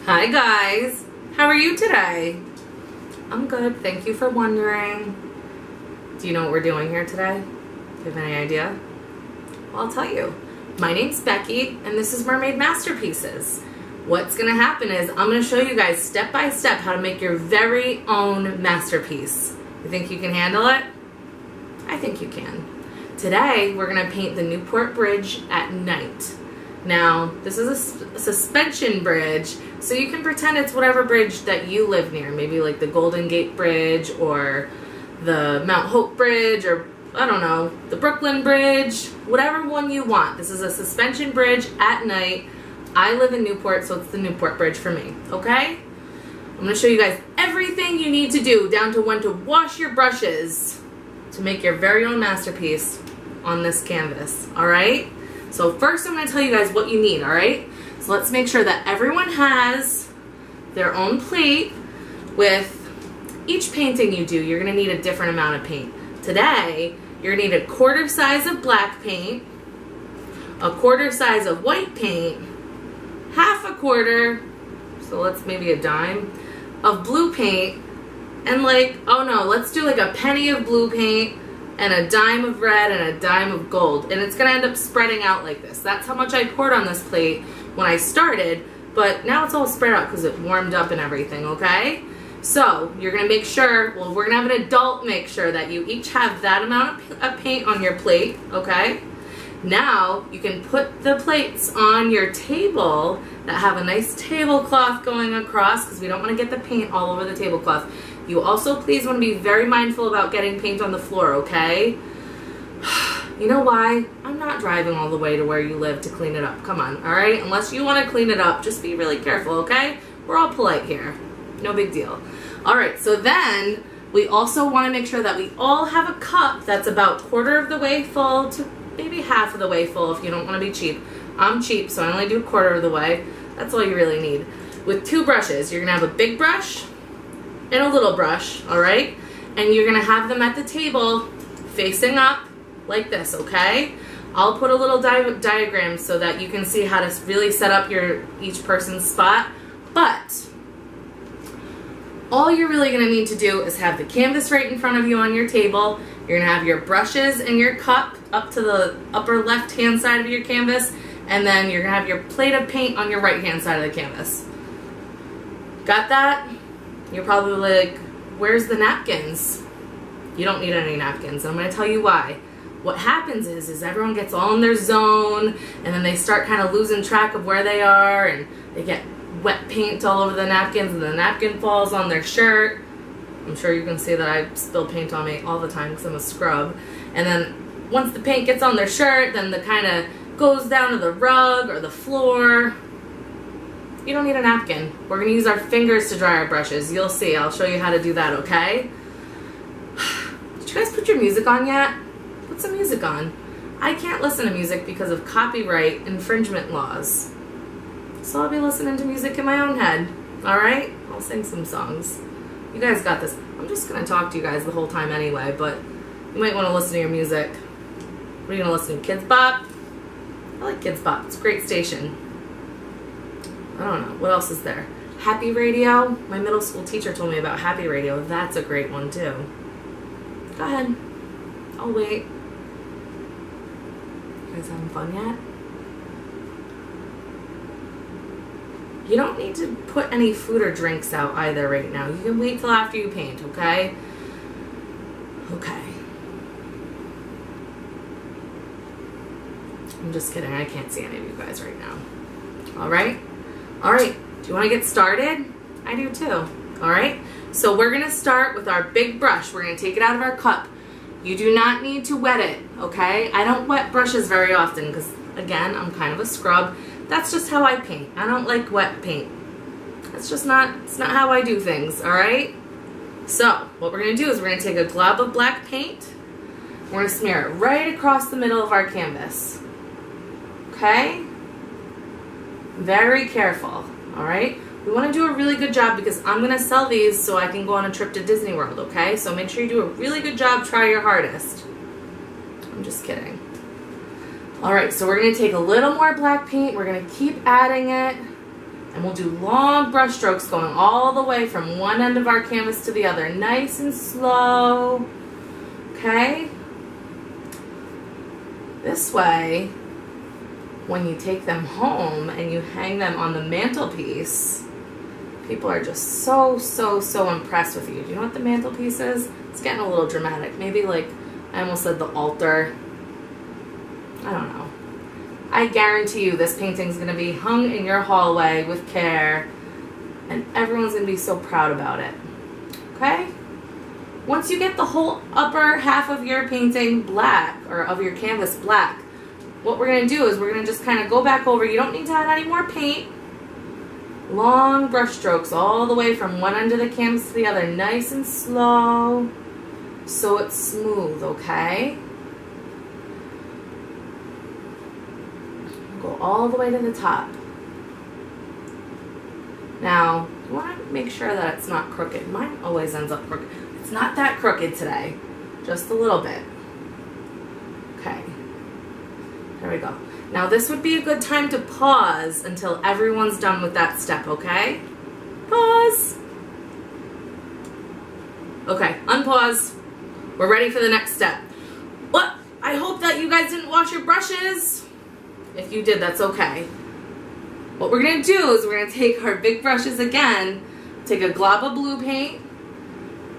Hi guys, how are you today? I'm good, thank you for wondering. Do you know what we're doing here today? Do you have any idea? Well, I'll tell you. My name's Becky and this is Mermaid Masterpieces. What's gonna happen is I'm gonna show you guys step by step how to make your very own masterpiece. You think you can handle it? I think you can. Today we're gonna paint the Newport Bridge at night. Now, this is a suspension bridge, so you can pretend it's whatever bridge that you live near. Maybe like the Golden Gate Bridge or the Mount Hope Bridge or, I don't know, the Brooklyn Bridge, whatever one you want. This is a suspension bridge at night. I live in Newport, so it's the Newport Bridge for me, okay? I'm going to show you guys everything you need to do, down to when to wash your brushes to make your very own masterpiece on this canvas, all right? So first I'm going to tell you guys what you need, all right? So let's make sure that everyone has their own plate. With each painting you do, you're going to need a different amount of paint. Today, you're going to need a quarter size of black paint, a quarter size of white paint, half a quarter, so let's maybe a dime, of blue paint, and like, oh no, let's do like a penny of blue paint, and a dime of red, and a dime of gold. And it's gonna end up spreading out like this. That's how much I poured on this plate when I started, but now it's all spread out because it warmed up and everything, okay? So you're gonna make sure, well, we're gonna have an adult make sure that you each have that amount of paint on your plate, okay? Now you can put the plates on your table that have a nice tablecloth going across, because we don't want to get the paint all over the tablecloth. You also please want to be very mindful about getting paint on the floor, okay? You know why? I'm not driving all the way to where you live to clean it up. Come on, all right? Unless you want to clean it up, just be really careful, okay? We're all polite here. No big deal. All right, so then we also want to make sure that we all have a cup that's about quarter of the way full to maybe half of the way full if you don't want to be cheap. I'm cheap, so I only do a quarter of the way. That's all you really need. With two brushes, you're going to have a big brush and a little brush, all right? And you're going to have them at the table facing up like this, okay? I'll put a little diagram so that you can see how to really set up each person's spot. But all you're really going to need to do is have the canvas right in front of you on your table. You're going to have your brushes and your cup up to the upper left-hand side of your canvas, and then you're going to have your plate of paint on your right-hand side of the canvas. Got that? You're probably like, where's the napkins? You don't need any napkins. I'm going to tell you why. What happens is everyone gets all in their zone, and then they start kind of losing track of where they are, and they get wet paint all over the napkins, and the napkin falls on their shirt. I'm sure you can see that I spill paint on me all the time because I'm a scrub. And then once the paint gets on their shirt, then the kind of goes down to the rug or the floor. You don't need a napkin. We're going to use our fingers to dry our brushes. You'll see. I'll show you how to do that, okay? Did you guys put your music on yet? Put some music on. I can't listen to music because of copyright infringement laws. So I'll be listening to music in my own head. Alright? I'll sing some songs. You guys got this. I'm just going to talk to you guys the whole time anyway, but you might want to listen to your music. What are you going to listen to? Kids Bop? I like Kids Bop. It's a great station. I don't know. What else is there? Happy Radio? My middle school teacher told me about Happy Radio. That's a great one too. Go ahead. I'll wait. You guys having fun yet? You don't need to put any food or drinks out either right now. You can wait till after you paint, okay? Okay. I'm just kidding. I can't see any of you guys right now. All right? All right. Do you want to get started? I do too. All right? So we're going to start with our big brush. We're going to take it out of our cup. You do not need to wet it, okay? I don't wet brushes very often because, again, I'm kind of a scrub. That's just how I paint. I don't like wet paint. It's not how I do things, all right? So what we're going to do is we're going to take a glob of black paint. We're going to smear it right across the middle of our canvas. Okay? Very careful, all right? We want to do a really good job because I'm going to sell these so I can go on a trip to Disney World, okay? So make sure you do a really good job. Try your hardest. I'm just kidding. All right, so we're going to take a little more black paint. We're going to keep adding it. And we'll do long brush strokes going all the way from one end of our canvas to the other. Nice and slow. Okay? This way, when you take them home and you hang them on the mantelpiece, people are just so impressed with you. Do you know what the mantelpiece is? It's getting a little dramatic. Maybe like, I almost said the altar. I don't know. I guarantee you this painting's going to be hung in your hallway with care, and everyone's going to be so proud about it. Okay? Once you get the whole upper half of your painting black, or of your canvas black, what we're going to do is we're going to just kind of go back over. You don't need to add any more paint. Long brush strokes all the way from one end of the canvas to the other, nice and slow, so it's smooth, okay? Go all the way to the top. Now, you want to make sure that it's not crooked. Mine always ends up crooked. It's not that crooked today, just a little bit. Okay, there we go. Now this would be a good time to pause until everyone's done with that step, okay? Pause. Okay, unpause. We're ready for the next step. Well, I hope that you guys didn't wash your brushes. If you did, that's okay. What we're gonna do is we're gonna take our big brushes again, take a glob of blue paint.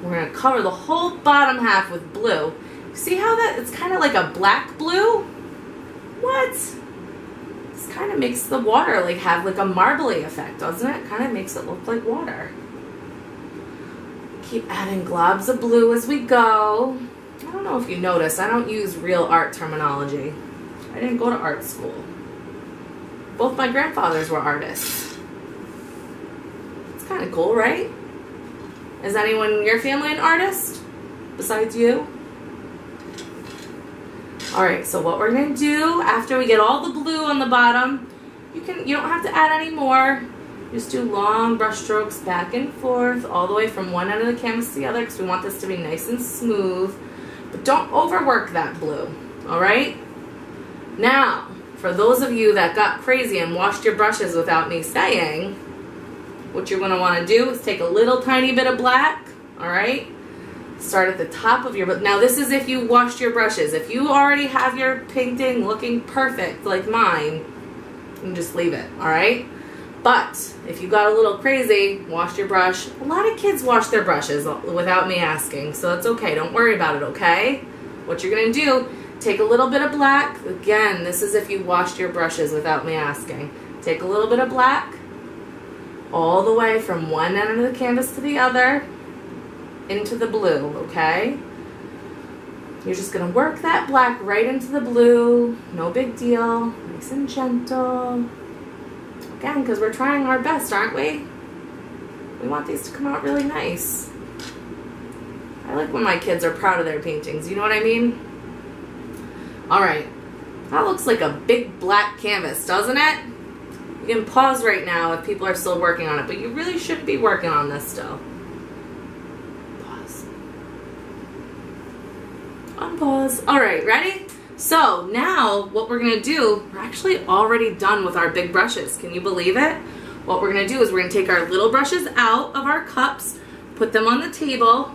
We're gonna cover the whole bottom half with blue. See how that, it's kind of like a black blue? What? This kind of makes the water like have like a marbly effect, doesn't it? Kind of makes it look like water. Keep adding globs of blue as we go. I don't know if you noticed, I don't use real art terminology. I didn't go to art school. Both my grandfathers were artists. It's kind of cool, right? Is anyone in your family an artist besides you? All right, so what we're gonna do after we get all the blue on the bottom, you don't have to add any more. Just do long brush strokes back and forth all the way from one end of the canvas to the other because we want this to be nice and smooth. But don't overwork that blue, all right? Now, for those of you that got crazy and washed your brushes without me saying, what you're gonna wanna do is take a little tiny bit of black, all right? Start at the top of your, now this is if you washed your brushes. If you already have your painting looking perfect like mine, you can just leave it, all right? But if you got a little crazy, wash your brush. A lot of kids wash their brushes without me asking, so it's okay, don't worry about it, okay? What you're gonna do, take a little bit of black. Again, this is if you washed your brushes without me asking. Take a little bit of black, all the way from one end of the canvas to the other, into the blue, okay? You're just gonna work that black right into the blue, no big deal, nice and gentle. Again, because we're trying our best, aren't we? We want these to come out really nice. I like when my kids are proud of their paintings, you know what I mean? All right, that looks like a big black canvas, doesn't it? You can pause right now if people are still working on it, but you really shouldn't be working on this still. Unpause. All right, ready? So now what we're gonna do, we're actually already done with our big brushes. Can you believe it? What we're gonna do is we're gonna take our little brushes out of our cups, put them on the table,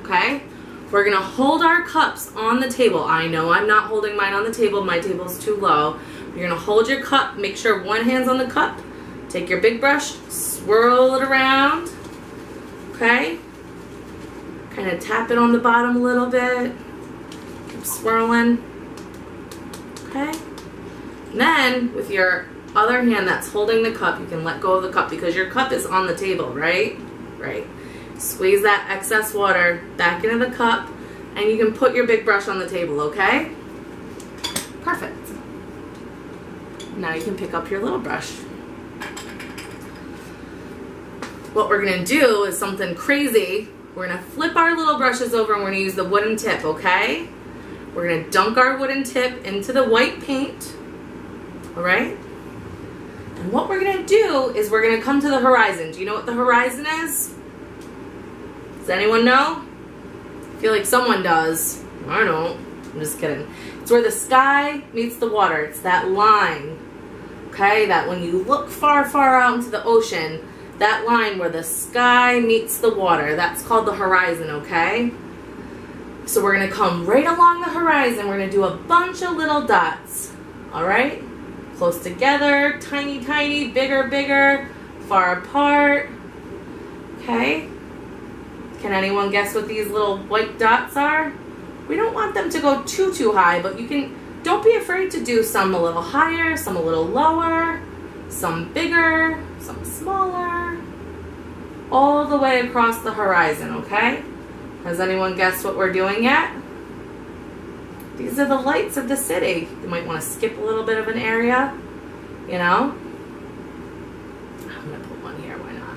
okay? We're gonna hold our cups on the table. I know I'm not holding mine on the table. My table's too low. You're gonna hold your cup, make sure one hand's on the cup. Take your big brush, swirl it around, okay? Kind of tap it on the bottom a little bit. Keep swirling. Okay? And then with your other hand that's holding the cup, you can let go of the cup because your cup is on the table, right? Right. Squeeze that excess water back into the cup and you can put your big brush on the table, okay? Perfect. Now you can pick up your little brush. What we're gonna do is something crazy. We're gonna flip our little brushes over and we're gonna use the wooden tip, okay? We're gonna dunk our wooden tip into the white paint, all right? And what we're gonna do is we're gonna come to the horizon. Do you know what the horizon is? Does anyone know? I feel like someone does. I don't. I'm just kidding. It's where the sky meets the water. It's that line, okay? That when you look far, far out into the ocean, that line where the sky meets the water, that's called the horizon, okay? So we're gonna come right along the horizon. We're gonna do a bunch of little dots, all right? Close together, tiny, tiny, bigger, bigger, far apart, okay? Can anyone guess what these little white dots are? We don't want them to go too high, but you can, don't be afraid to do some a little higher, some a little lower, some bigger, some smaller, all the way across the horizon, okay? Has anyone guessed what we're doing yet? These are the lights of the city. You might want to skip a little bit of an area, you know? I'm gonna put one here, why not?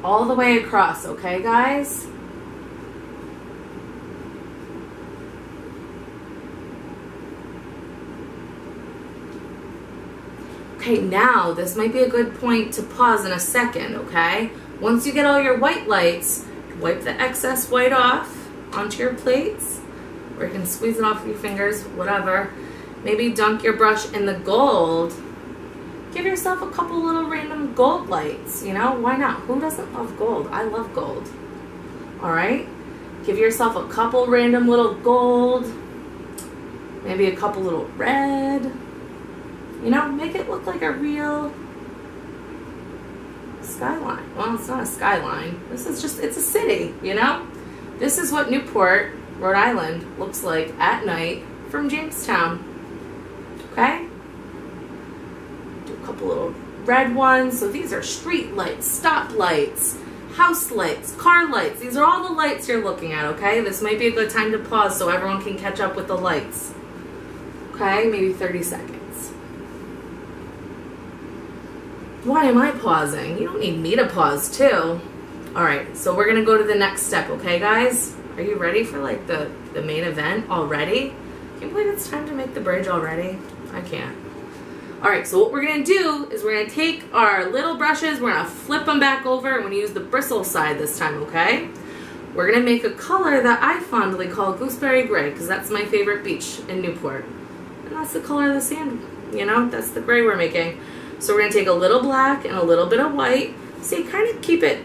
All the way across, okay, guys? Okay, now this might be a good point to pause in a second, okay? Once you get all your white lights, wipe the excess white off onto your plates, or you can squeeze it off with your fingers, whatever. Maybe dunk your brush in the gold. Give yourself a couple little random gold lights, you know? Why not? Who doesn't love gold? I love gold. All right? Give yourself a couple random little gold, maybe a couple little red. You know, make it look like a real skyline. Well, it's not a skyline. This is just, it's a city, you know? This is what Newport, Rhode Island looks like at night from Jamestown. Okay? Do a couple little red ones. So these are street lights, stop lights, house lights, car lights. These are all the lights you're looking at, okay? This might be a good time to pause so everyone can catch up with the lights. Okay, maybe 30 seconds. Why am I pausing? You don't need me to pause too. All right, so we're gonna go to the next step, okay guys? Are you ready for like the main event already? Can you believe it's time to make the bridge already? I can't. All right, so what we're gonna do is we're gonna take our little brushes, we're gonna flip them back over, and we're gonna use the bristle side this time, okay? We're gonna make a color that I fondly call gooseberry gray, because that's my favorite beach in Newport. And that's the color of the sand, you know? That's the gray we're making. So we're gonna take a little black and a little bit of white. See, kind of keep it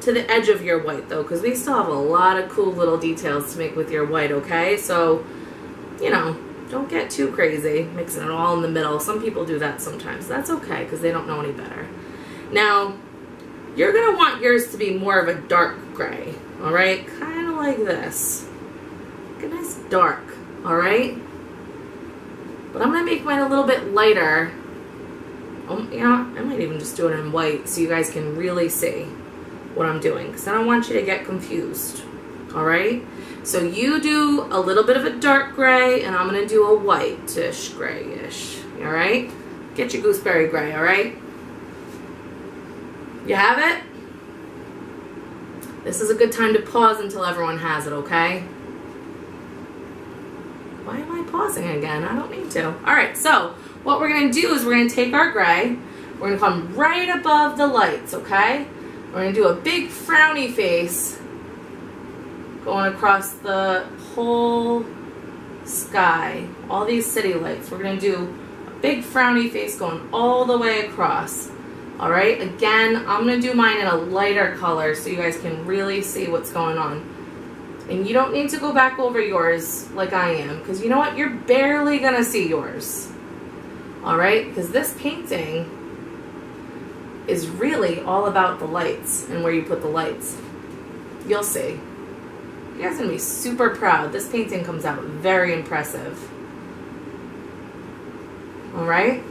to the edge of your white though, because we still have a lot of cool little details to make with your white, okay? So, you know, don't get too crazy mixing it all in the middle. Some people do that sometimes. That's okay, because they don't know any better. Now, you're gonna want yours to be more of a dark gray, all right? Kind of like this. Like a nice dark, all right? But I'm gonna make mine a little bit lighter. Yeah, I might even just do it in white so you guys can really see what I'm doing, because I don't want you to get confused, all right? So you do a little bit of a dark gray, and I'm gonna do a whitish grayish, all right? Get your gooseberry gray, all right? You have it? This is a good time to pause until everyone has it, okay? Why am I pausing again? I don't need to. All right, so what we're gonna do is we're gonna take our gray, we're gonna come right above the lights, okay? We're gonna do a big frowny face going across the whole sky, all these city lights. We're gonna do a big frowny face going all the way across. All right, again, I'm gonna do mine in a lighter color so you guys can really see what's going on. And you don't need to go back over yours like I am, because you know what? You're barely gonna see yours. All right, because this painting is really all about the lights and where you put the lights. You'll see. You guys are gonna be super proud. This painting comes out very impressive. All right.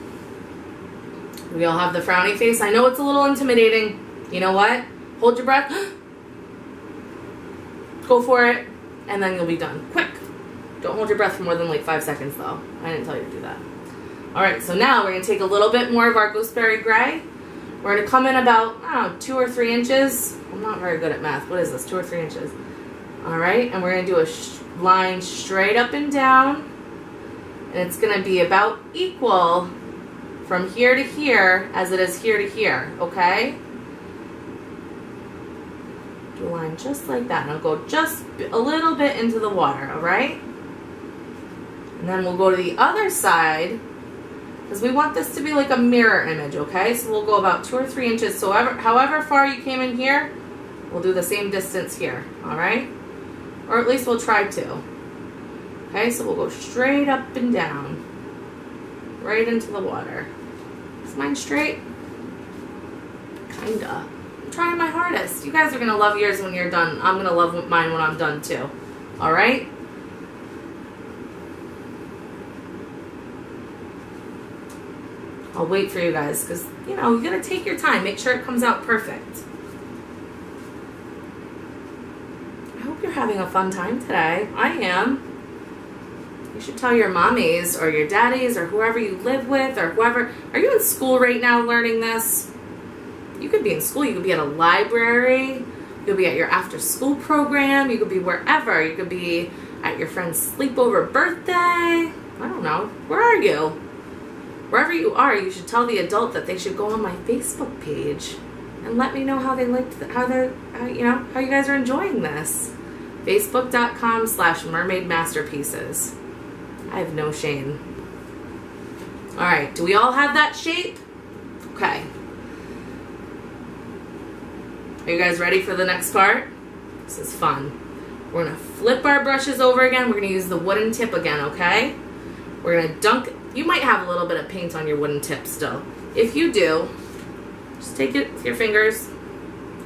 We all have the frowny face. I know it's a little intimidating. You know what? Hold your breath. Go for it, and then you'll be done. Quick. Don't hold your breath for more than like 5 seconds though. I didn't tell you to do that. All right, so now we're gonna take a little bit more of our gooseberry gray. We're gonna come in about, I don't know, 2 or 3 inches. I'm not very good at math. What is this, 2 or 3 inches? All right, and we're gonna do a line straight up and down. And it's gonna be about equal from here to here as it is here to here, okay? Do a line just like that. And I'll go just a little bit into the water, all right? And then we'll go to the other side because we want this to be like a mirror image, okay? So we'll go about 2 or 3 inches. So however far you came in here, we'll do the same distance here, all right? Or at least we'll try to. Okay, so we'll go straight up and down, right into the water. Is mine straight? Kinda. I'm trying my hardest. You guys are gonna love yours when you're done. I'm gonna love mine when I'm done too. All right? I'll wait for you guys because, you know, you gotta take your time. Make sure it comes out perfect. I hope you're having a fun time today. I am. You should tell your mommies or your daddies or whoever you live with or whoever. Are you in school right now learning this? You could be in school. You could be at a library. You could be at your after school program. You could be wherever. You could be at your friend's sleepover birthday. I don't know. Where are you? Wherever you are, you should tell the adult that they should go on my Facebook page and let me know how they liked, how you guys are enjoying this. Facebook.com/mermaidmasterpieces. I have no shame. All right, do we all have that shape? Okay. Are you guys ready for the next part? This is fun. We're gonna flip our brushes over again. We're gonna use the wooden tip again, okay? We're gonna dunk. You might have a little bit of paint on your wooden tip still. If you do, just take it with your fingers,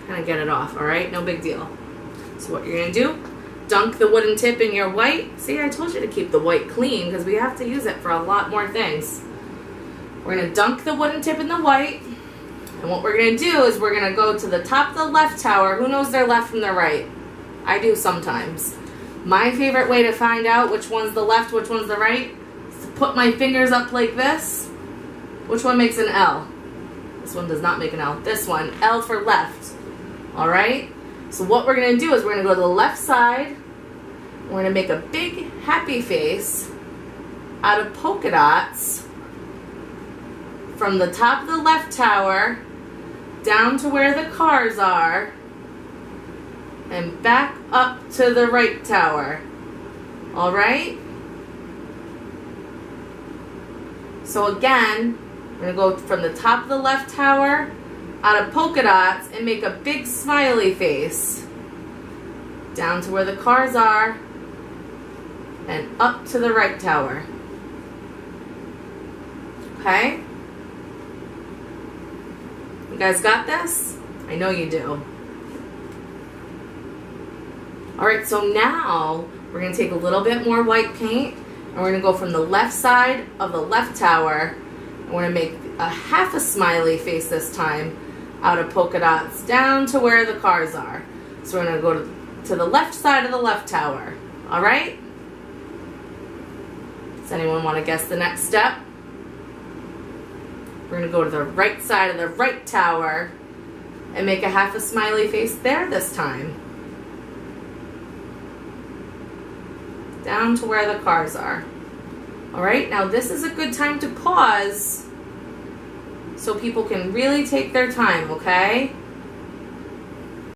kind of get it off, all right? No big deal. So what you're gonna do, dunk the wooden tip in your white. See, I told you to keep the white clean because we have to use it for a lot more things. We're gonna dunk the wooden tip in the white. And what we're gonna do is we're gonna go to the top of the left tower. Who knows their left from their right? I do sometimes. My favorite way to find out which one's the left, which one's the right, is to put my fingers up like this. Which one makes an L? This one does not make an L. This one, L for left. All right? So what we're gonna do is we're gonna go to the left side. We're gonna make a big happy face out of polka dots from the top of the left tower down to where the cars are and back up to the right tower. All right? So again, we're gonna go from the top of the left tower out of polka dots and make a big smiley face down to where the cars are and up to the right tower. Okay? You guys got this? I know you do. Alright, so now we're going to take a little bit more white paint and we're going to go from the left side of the left tower and we're going to make a half a smiley face this time out of polka dots down to where the cars are. So we're going to go to the left side of the left tower. Alright? Does anyone want to guess the next step? We're going to go to the right side of the right tower and make a half a smiley face there this time. Down to where the cars are. Alright, now this is a good time to pause so people can really take their time, okay?